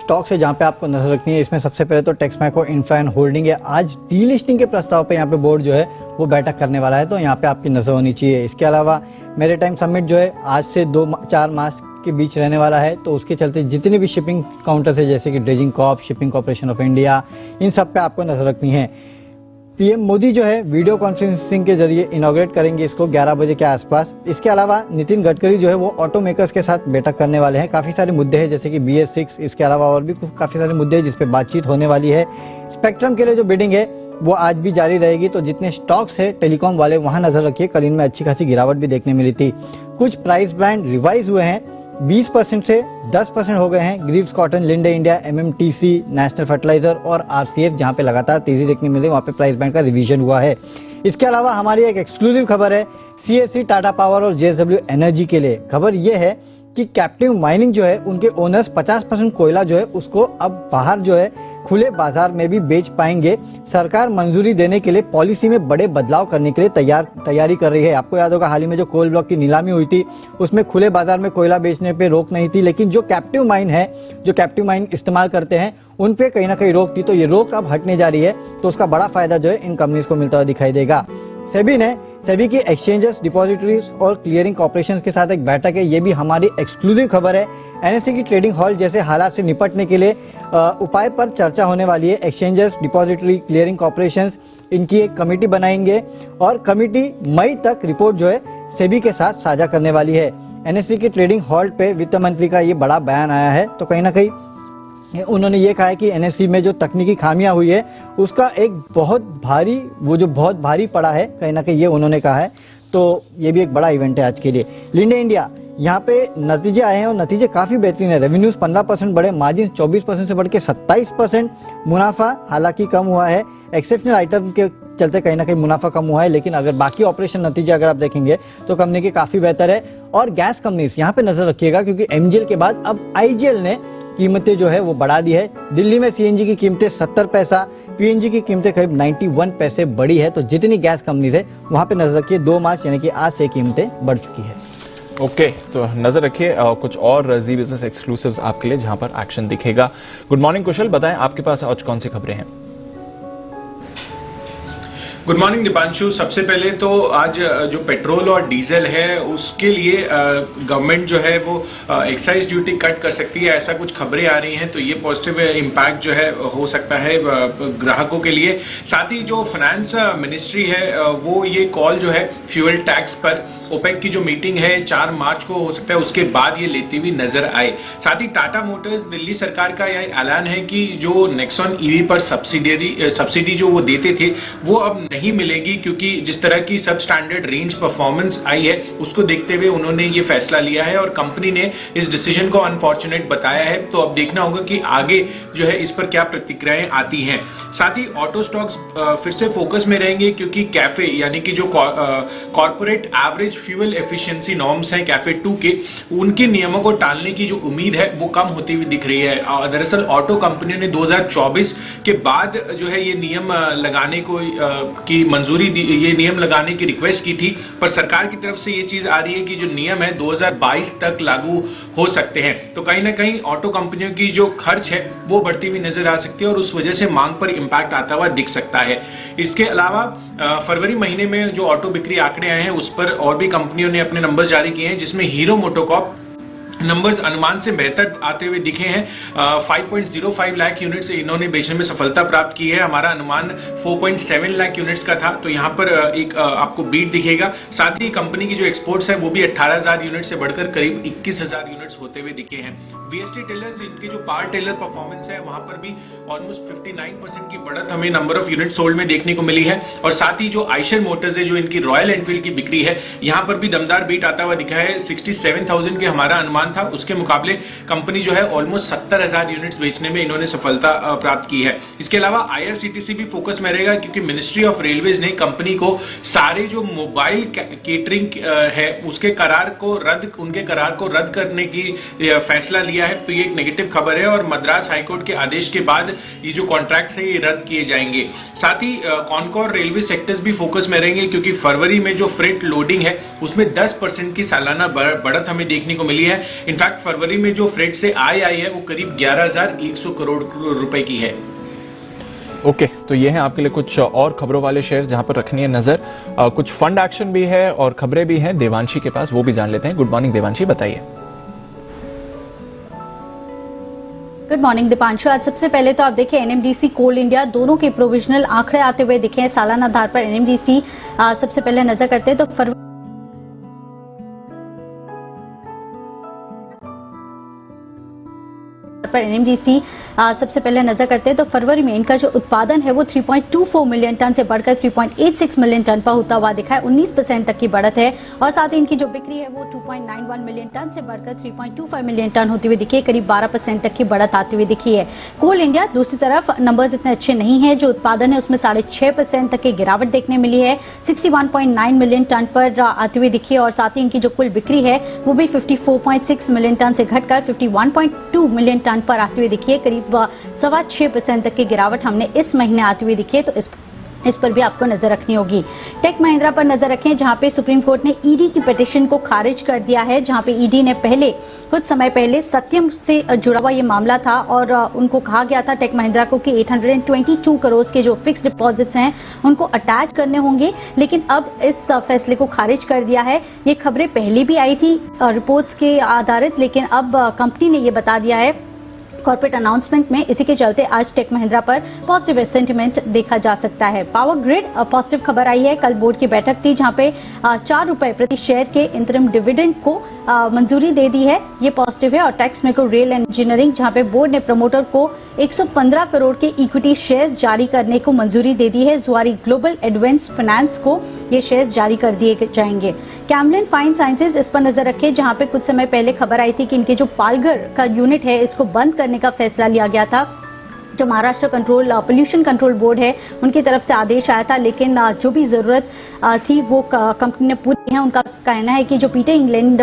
Stocks है जहां पे आपको नजर रखनी है। इसमें सबसे पहले तो टेक्समैको इंफ्रा एंड होल्डिंग है। आज डीलिस्टिंग के प्रस्ताव पे यहाँ पे बोर्ड जो है वो बैठक करने वाला है, तो यहाँ पे आपकी नजर होनी चाहिए। इसके अलावा मैरीटाइम समिट जो है आज से 2-4 मार्च के बीच रहने वाला है, तो उसके चलते जितने भी शिपिंग काउंटर्स है जैसे कि dredging corp, shipping corporation of India, इन सब पे आपको नजर रखनी है। पीएम मोदी जो है वीडियो कॉन्फ्रेंसिंग के जरिए इनॉग्रेट करेंगे इसको 11 बजे के आसपास। इसके अलावा नितिन गडकरी जो है वो ऑटो मेकर्स के साथ बैठक करने वाले हैं। काफ़ी सारे मुद्दे हैं जैसे कि BS6, इसके अलावा और भी काफ़ी सारे मुद्दे हैं जिस पे बातचीत होने वाली है। स्पेक्ट्रम के लिए जो बिडिंग है वो आज भी जारी रहेगी, तो जितने स्टॉक्स है टेलीकॉम वाले वहां नजर रखिए। कल इनमें अच्छी खासी गिरावट भी देखने मिली थी। कुछ प्राइस बैंड रिवाइज हुए हैं, 20% से 10% हो गए हैं। Greaves Cotton, Linde India, MMTC, National Fertilizer और RCF जहां पे लगातार तेजी देखने मिली वहां पे प्राइस बैंड का रिवीजन हुआ है। इसके अलावा हमारी एक एक्सक्लूसिव खबर है CSC, टाटा पावर और JSW एनर्जी के लिए। खबर यह है कि कैप्टिव माइनिंग जो है उनके ओनर्स 50% कोयला जो है उसको अब बाहर जो है खुले बाजार में भी बेच पाएंगे। सरकार मंजूरी देने के लिए पॉलिसी में बड़े बदलाव करने के लिए तैयारी कर रही है। आपको याद होगा हाल ही में जो कोल ब्लॉक की नीलामी हुई थी उसमें खुले बाजार में कोयला बेचने पे रोक नहीं थी, लेकिन जो कैप्टिव माइन है, जो कैप्टिव माइन इस्तेमाल करते हैं उन पे कहीं ना कहीं रोक थी, तो ये रोक अब हटने जा रही है, तो उसका बड़ा फायदा जो है इन कंपनीज को मिलता हुआ दिखाई देगा। सेबी की एक्सचेंजेस, डिपॉजिटरीज और क्लियरिंग कॉर्पोरेशन के साथ एक बैठक है, ये भी हमारी एक्सक्लूसिव खबर है। NSE की ट्रेडिंग हॉल जैसे हालात से निपटने के लिए उपाय पर चर्चा होने वाली है। एक्सचेंजेस, डिपॉजिटरी, क्लियरिंग कॉर्पोरेशन, इनकी एक कमेटी बनाएंगे और कमेटी मई तक रिपोर्ट जो है सेबी के साथ साझा करने वाली है। NSE की ट्रेडिंग हॉल पे वित्त मंत्री का ये बड़ा बयान आया है, तो कहीं ना कहीं उन्होंने ये कहा है कि NSE में जो तकनीकी खामियां हुई है उसका एक बहुत भारी पड़ा है, कहीं ना कहीं ये उन्होंने कहा है, तो ये भी एक बड़ा इवेंट है आज के लिए। लिंडे इंडिया, यहाँ पे नतीजे आए हैं और नतीजे काफी बेहतरीन है। रेवेन्यूज 15% बढ़े, मार्जिन 24% से बढ़ के 27%, मुनाफा हालांकि कम हुआ है, एक्सेप्शनल आइटम के चलते कहीं ना कहीं मुनाफा कम हुआ है, लेकिन अगर बाकी ऑपरेशन नतीजे अगर आप देखेंगे तो कंपनी के काफी बेहतर है। और गैस कंपनीज यहाँ पे नजर रखिएगा क्योंकि MGL के बाद अब IGL ने कीमतें जो है वो बढ़ा दी है। दिल्ली में CNG की कीमतें 70 पैसा, PNG की कीमतें करीब 91 पैसे बढ़ी है, तो जितनी गैस कंपनीज है वहां पे नजर रखिए। 2 मार्च यानी कि आज से कीमतें बढ़ चुकी है। ओके, तो नजर रखिए कुछ और जी बिजनेस एक्सक्लूसिव्स आपके लिए जहां पर एक्शन दिखेगा। गुड मॉर्निंग कुशल, बताएं आपके पास आज कौन सी खबरें हैं? Good morning Deepanshu. सबसे पहले तो आज जो पेट्रोल और डीजल है उसके लिए गवर्नमेंट जो है वो एक्साइज ड्यूटी कट कर सकती है, ऐसा कुछ खबरें आ रही हैं, तो ये पॉजिटिव इम्पैक्ट जो है हो सकता है ग्राहकों के लिए। साथ ही जो फाइनेंस मिनिस्ट्री है वो ये कॉल जो है फ्यूल टैक्स पर ओपेक की जो मीटिंग है 4 मार्च को हो सकता है उसके बाद ये लेती हुई नजर आए। साथ ही टाटा मोटर्स, दिल्ली सरकार का यह ऐलान है कि जो नेक्सॉन EV पर सब्सिडी जो वो देते थे वो अब नहीं मिलेगी, क्योंकि जिस तरह की सब स्टैंडर्ड रेंज परफॉर्मेंस आई है उसको देखते हुए उन्होंने ये फैसला लिया है और कंपनी ने इस डिसीजन को अनफॉर्चुनेट बताया है। तो अब देखना होगा कि आगे जो है इस पर क्या प्रतिक्रियाएं आती हैं। साथ ही ऑटो स्टॉक्स फिर से फोकस में रहेंगे क्योंकि कैफे यानी कि जो corporate average fuel efficiency norms हैं कैफे 2 के, उनके नियमों को टालने की जो उम्मीद है वो कम होती हुई दिख रही है। दरअसल ऑटो कंपनियों ने 2024 के बाद जो है ये नियम लगाने को की मंजूरी दी, ये नियम लगाने की रिक्वेस्ट की थी, पर सरकार की तरफ से ये चीज आ रही है कि जो नियम है 2022 तक लागू हो सकते हैं। तो कहीं ना कहीं ऑटो कंपनियों की जो खर्च है वो बढ़ती हुई नजर आ सकती है और उस वजह से मांग पर इंपैक्ट आता हुआ दिख सकता है। इसके अलावा फरवरी महीने में जो ऑटो बिक्री आंकड़े आए हैं उस पर और भी कंपनियों ने अपने नंबर्स जारी किए हैं, जिसमें हीरो मोटोकॉर्प नंबर्स अनुमान से बेहतर आते हुए दिखे हैं। 5.05 लाख यूनिट्स इन्होंने बेचने में सफलता प्राप्त की है। हमारा अनुमान 4.7 लाख यूनिट्स का था, तो यहाँ पर एक आपको बीट दिखेगा। साथ ही कंपनी की जो एक्सपोर्ट्स है वो भी 18,000 यूनिट से बढ़कर करीब 21,000 यूनिट्स होते हुए दिखे हैं। VST टेलर्स, इनके जो पार टेलर परफॉर्मेंस है वहां पर भी ऑलमोस्ट 59% की बढ़त हमें नंबर ऑफ यूनिट सोल्ड में देखने को मिली है। और साथ ही जो आइशर मोटर्स है, जो इनकी रॉयल एनफील्ड की बिक्री है, यहाँ पर भी दमदार बीट आता हुआ दिखा है। 67,000 के हमारा अनुमान था, उसके मुकाबले कंपनी जो है ऑलमोस्ट 70,000 यूनिट्स बेचने में इन्होंने सफलता प्राप्त की है। इसके अलावा IRCTC भी फोकस में रहेगा क्योंकि मिनिस्ट्री ऑफ रेलवेज ने कंपनी को सारे जो मोबाइल केटरिंग है उसके करार को रद्द करने की फैसला लिया है। तो ये एक नेगेटिव खबर है और मद्रास हाईकोर्ट के आदेश के बाद ये जो कॉन्ट्रैक्ट्स है ये रद्द किए जाएंगे। साथ ही कॉनकॉर रेलवे सेक्टर्स भी फोकस में रहेंगे क्योंकि फरवरी में जो फ्रेट लोडिंग है उसमें 10% की सालाना बढ़त हमें देखने को मिली है। इनफैक्ट फरवरी में जो फ्रेट से आय आई है वो करीब 11,100 करोड़ रुपए की है। ओके, तो ये है आपके लिए कुछ और खबरों वाले शेयर जहां पर रखनी है नजर। कुछ फंड एक्शन भी है और खबरें भी हैं देवांशी के पास, वो भी जान लेते हैं। गुड मॉर्निंग देवांशी, बताइए। Good morning Deepanshu. आज सबसे पहले तो आप देखिए एनएमडीसी कोल इंडिया दोनों के प्रोविजनल आंकड़े आते हुए दिखे हैं सालाना आधार पर। एनएमडीसी सबसे पहले नजर करते हैं तो फरवरी पर एनएमडीसी सबसे पहले नजर करते हैं तो फरवरी में इनका जो उत्पादन है वो 3.24 मिलियन टन से बढ़कर 3.86 मिलियन टन पर होता हुआ दिखा है। 19% तक की बढ़त है और साथ ही इनकी जो बिक्री है वो 2.91 मिलियन टन से बढ़कर 3.25 मिलियन टन होती हुई दिखी है। करीब 12% तक की बढ़त आती हुई दिखी है। कोल इंडिया दूसरी तरफ नंबर्स इतने अच्छे नहीं है, जो उत्पादन है उसमें 6.5% तक की गिरावट देखने मिली है, 61.9 मिलियन टन पर आती हुई दिखी है और साथ ही इनकी जो कुल बिक्री है वो भी 54.6 मिलियन टन से घटकर 51.2 मिलियन टन पर आती हुई दिखी है। करीब 6.25% तक की गिरावट हमने इस महीने आती हुई दिखी है, तो इस पर भी आपको नजर रखनी होगी। टेक महिंद्रा पर नजर रखें जहां पे सुप्रीम कोर्ट ने ईडी की पिटीशन को खारिज कर दिया है, जहां पे ईडी ने कुछ समय पहले सत्यम से जुड़ा हुआ ये मामला था और उनको कहा गया था टेक महिंद्रा को कि 822 करोड़ के जो फिक्स डिपॉजिट्स हैं उनको अटैच करने होंगे, लेकिन अब इस फैसले को खारिज कर दिया है। ये खबरें पहले भी आई थी रिपोर्ट्स के आधारित, लेकिन अब कंपनी ने ये बता दिया है कॉर्पोरेट अनाउंसमेंट में। इसी के चलते आज टेक महिंद्रा पर पॉजिटिव सेंटिमेंट देखा जा सकता है। पावर ग्रिड पॉजिटिव खबर आई है। कल बोर्ड की बैठक थी जहां पे 4 रुपए प्रति शेयर के इंतरिम डिविडेंड को मंजूरी दे दी है, ये पॉजिटिव है। और टैक्स में को रेल इंजीनियरिंग जहां पे बोर्ड ने प्रमोटर को 115 करोड़ के इक्विटी शेयर्स जारी करने को मंजूरी दे दी है। जुआरी ग्लोबल एडवांस फाइनेंस को ये शेयर्स जारी कर दिए जाएंगे। कैमलिन फाइन साइंसेज इस पर नजर रखें जहां पे कुछ समय पहले खबर आई थी कि इनके जो पालघर का यूनिट है इसको बंद करने का फैसला लिया गया था। जो महाराष्ट्र पोल्यूशन कंट्रोल बोर्ड है उनकी तरफ से आदेश आया था, लेकिन जो भी जरूरत थी वो कंपनी ने पूरी है। उनका कहना है कि जो पीटर इंग्लैंड